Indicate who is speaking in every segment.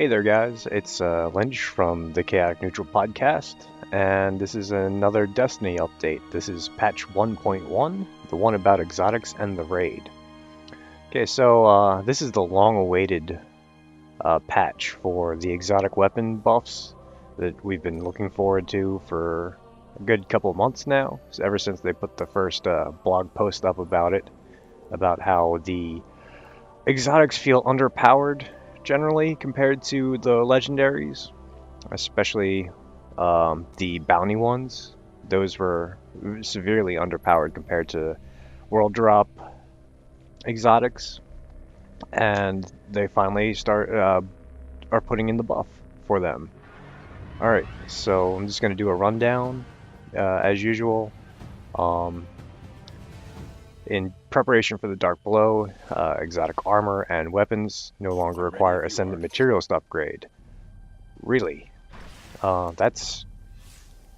Speaker 1: Hey there, guys. It's Lynch from the Chaotic Neutral Podcast, and this is another Destiny update. This is patch 1.1, the one about exotics and the raid. Okay, so this is the long-awaited patch for the exotic weapon buffs that we've been looking forward to for a good couple of months now, ever since they put the first blog post up about it, about how the exotics feel underpowered generally compared to the legendaries, especially the bounty ones. Those were severely underpowered compared to world drop exotics, and they finally are putting in the buff for them. Alright, so I'm just going to do a rundown as usual. In preparation for the Dark Below, exotic armor and weapons no longer require Ascendant Materials to upgrade. Really? That's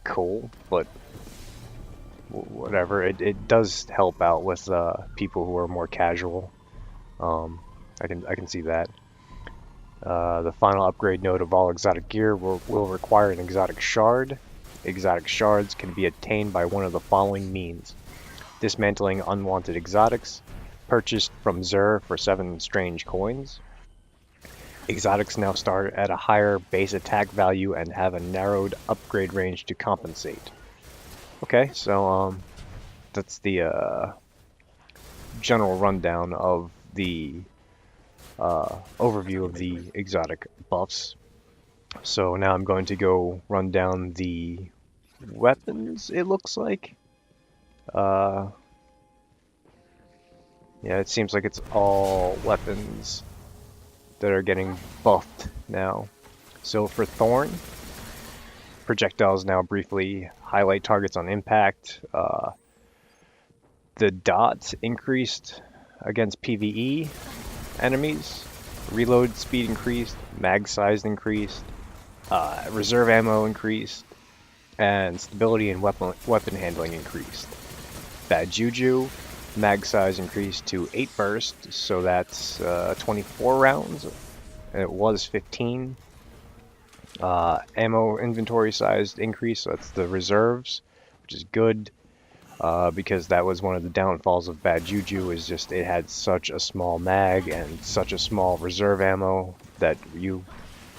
Speaker 1: cool, but whatever. It does help out with people who are more casual. I can see that. The final upgrade node of all exotic gear will require an exotic shard. Exotic shards can be attained by one of the following means: dismantling unwanted exotics, purchased from Xur for 7 strange coins. Exotics now start at a higher base attack value and have a narrowed upgrade range to compensate. Okay, so that's the general rundown of the overview of the exotic buffs. So now I'm going to go run down the weapons, it looks like. Yeah, it seems like it's all weapons that are getting buffed now. So for Thorn, projectiles now briefly highlight targets on impact. The dot increased against PvE enemies. Reload speed increased, mag size increased, reserve ammo increased, and stability and weapon handling increased. Bad Juju, mag size increased to 8 burst, so that's 24 rounds. It was 15. Ammo inventory size increased, so that's the reserves, which is good, because that was one of the downfalls of Bad Juju, is just it had such a small mag and such a small reserve ammo that you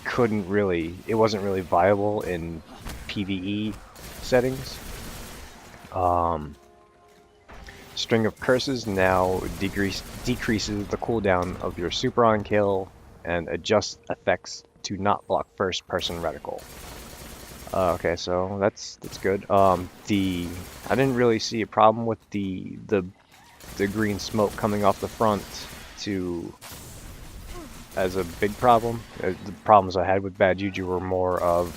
Speaker 1: couldn't really, it wasn't really viable in PvE settings. String of Curses now decreases the cooldown of your super on kill and adjusts effects to not block first person reticle. Okay, so that's good. I didn't really see a problem with the green smoke coming off the front as a big problem. The problems I had with Bad Juju were more of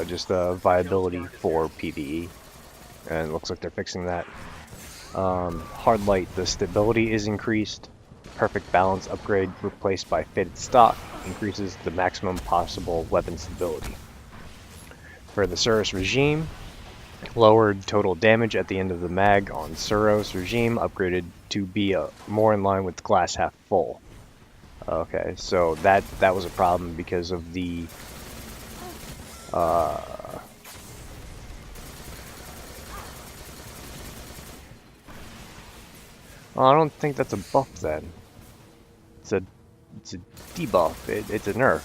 Speaker 1: just the viability for PvE, and it looks like they're fixing that. Hard Light, the stability is increased. Perfect Balance upgrade replaced by Fitted Stock increases the maximum possible weapon stability. For the Suros Regime, lowered total damage at the end of the mag on Suros Regime, upgraded to be more in line with glass half full. Okay, so that was a problem because of the well, I don't think that's a buff then. It's a debuff. It's a nerf,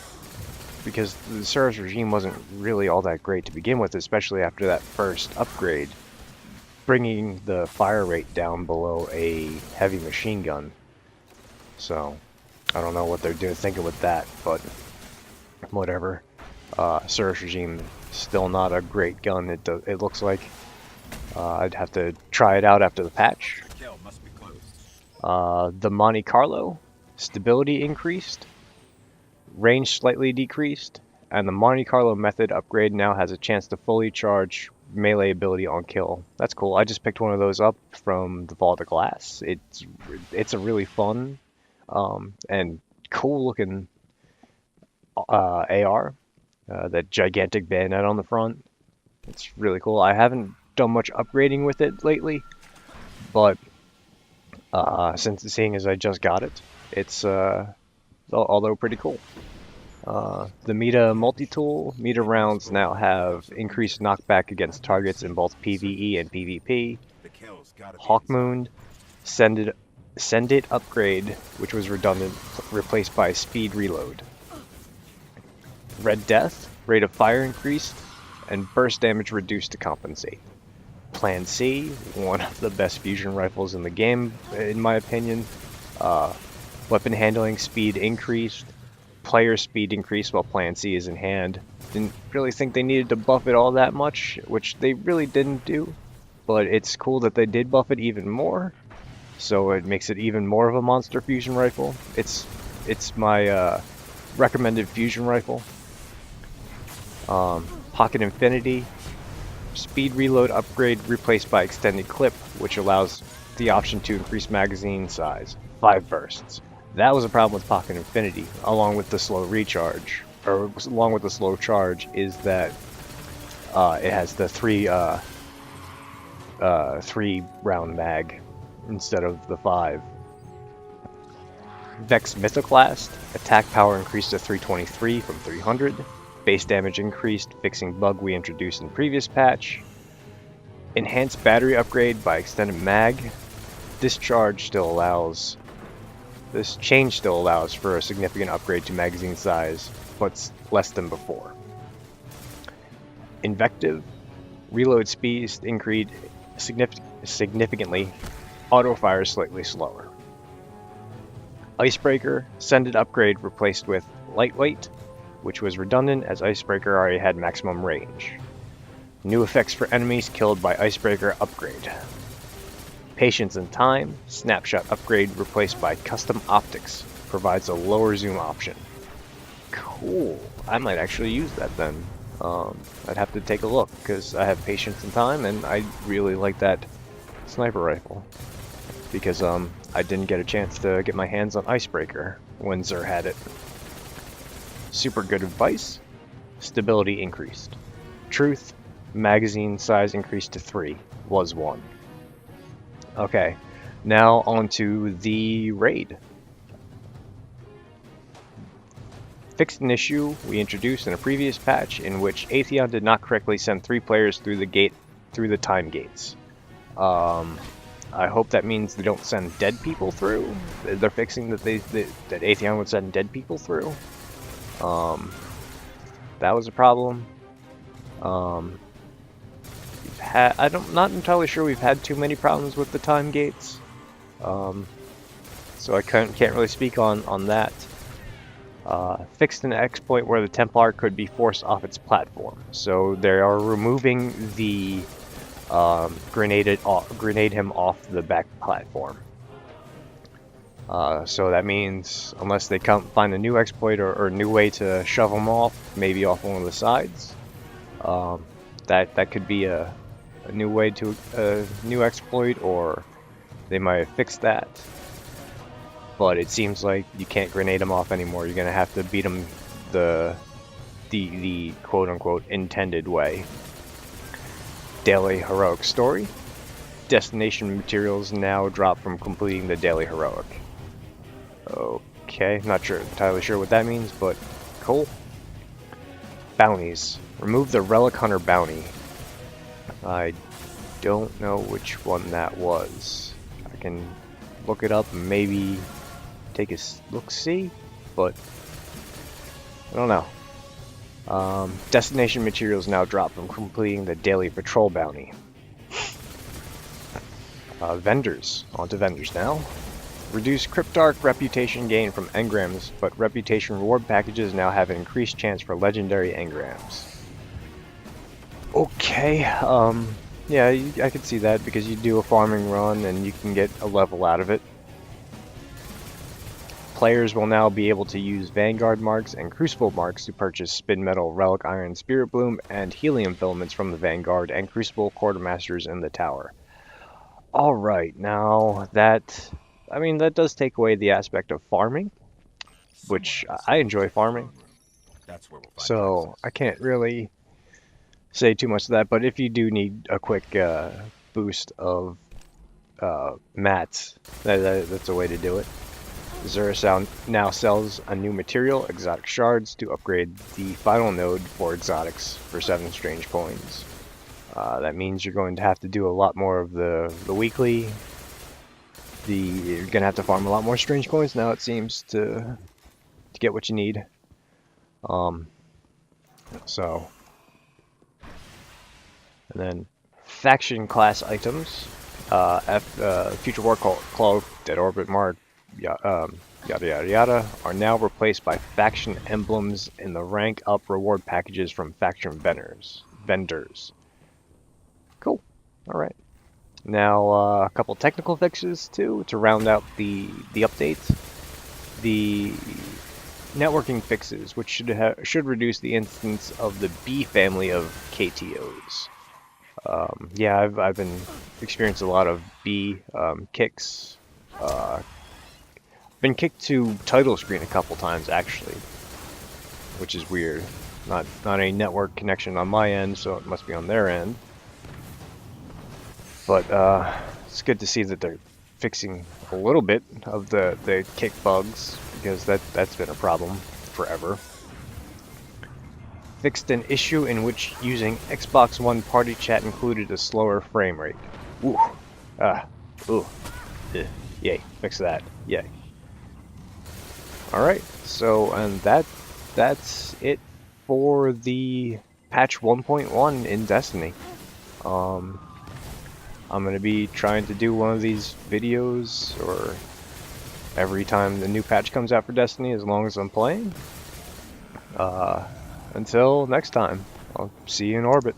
Speaker 1: because the Suros Regime wasn't really all that great to begin with, especially after that first upgrade, bringing the fire rate down below a heavy machine gun. So I don't know what they're thinking with that, but whatever. Suros Regime still not a great gun. It looks like. I'd have to try it out after the patch. The Monte Carlo, stability increased, range slightly decreased, and the Monte Carlo method upgrade now has a chance to fully charge melee ability on kill. That's cool. I just picked one of those up from the Vault of Glass. It's a really fun and cool looking AR. That gigantic bayonet on the front. It's really cool. I haven't done much upgrading with it lately, but seeing as I just got it, it's although pretty cool. The Meta multi-tool, Meta rounds now have increased knockback against targets in both PvE and PvP. Hawkmoon, Send It upgrade, which was redundant, replaced by Speed Reload. Red Death, rate of fire increased, and burst damage reduced to compensate. Plan C, one of the best fusion rifles in the game, in my opinion. Weapon handling speed increased, player speed increased while Plan C is in hand. Didn't really think they needed to buff it all that much, which they really didn't do, but it's cool that they did buff it even more, so it makes it even more of a monster fusion rifle. It's my recommended fusion rifle. Pocket Infinity, speed reload upgrade replaced by extended clip, which allows the option to increase magazine size, 5 bursts. That was a problem with Pocket Infinity, along with the slow recharge, or along with the slow charge, is that it has the 3-round mag instead of the 5. Vex Mythoclast, attack power increased to 323 from 300. Base damage increased, fixing bug we introduced in previous patch. Enhanced battery upgrade by extended mag. This change still allows for a significant upgrade to magazine size, but less than before. Invective, reload speed increased significantly, auto fire slightly slower. Icebreaker, Send It upgrade replaced with Lightweight, which was redundant as Icebreaker already had maximum range. New effects for enemies killed by Icebreaker upgrade. Patience and Time, Snapshot upgrade replaced by Custom Optics, provides a lower zoom option. Cool, I might actually use that then. I'd have to take a look, because I have Patience and Time, and I really like that sniper rifle. Because I didn't get a chance to get my hands on Icebreaker when Xur had it. Super good advice, stability increased. Truth, magazine size increased to 3, was 1. Okay, now on to the raid. Fixed an issue we introduced in a previous patch in which Atheon did not correctly send 3 players through the time gates. I hope that means they don't send dead people through. They're fixing that that Atheon would send dead people through. That was a problem. I'm not entirely sure we've had too many problems with the time gates. So I can't really speak on that. Fixed an exploit where the Templar could be forced off its platform. So they are removing the grenade him off the back platform. So that means unless they find a new exploit or a new way to shove him off, maybe off one of the sides, that could be a new way to a new exploit, or they might have fixed that. But it seems like you can't grenade him off anymore. You're gonna have to beat him the quote-unquote intended way. Daily heroic story. Destination materials now drop from completing the daily heroic. Okay, not entirely sure what that means, but cool. Bounties. Remove the Relic Hunter bounty. I don't know which one that was. I can look it up and maybe take a look-see, but I don't know. Destination materials now drop from completing the daily patrol bounty. Vendors. On to vendors now. Reduce Cryptarch reputation gain from engrams, but reputation reward packages now have an increased chance for legendary engrams. Okay, yeah, I could see that because you do a farming run and you can get a level out of it. Players will now be able to use Vanguard marks and Crucible marks to purchase Spin Metal, Relic Iron, Spirit Bloom, and Helium filaments from the Vanguard and Crucible Quartermasters in the tower. Alright, now that does take away the aspect of farming, which I enjoy farming. So I can't really say too much of that, but if you do need a quick boost of mats, that's a way to do it. Xerath now sells a new material, exotic shards, to upgrade the final node for exotics for 7 strange coins. That means you're going to have to do a lot more of the weekly. You're going to have to farm a lot more strange coins now, it seems, to get what you need. So, and then faction class items, Future War Cloak, Dead Orbit Mark, yada yada yada, are now replaced by faction emblems in the rank up reward packages from faction vendors. Cool. All right. Now a couple technical fixes too to round out the update. The networking fixes, which should reduce the instance of the B family of KTOs. Yeah, I've been experiencing a lot of B kicks. Been kicked to title screen a couple times actually, which is weird. Not a network connection on my end, so it must be on their end. But it's good to see that they're fixing a little bit of the kick bugs, because that's been a problem forever. Fixed an issue in which using Xbox One party chat included a slower frame rate. Ooh. Ooh. Yay. Fix that. Yay. Alright, so and that's it for the patch 1.1 in Destiny. I'm gonna be trying to do one of these videos or every time the new patch comes out for Destiny, as long as I'm playing. Until next time, I'll see you in orbit.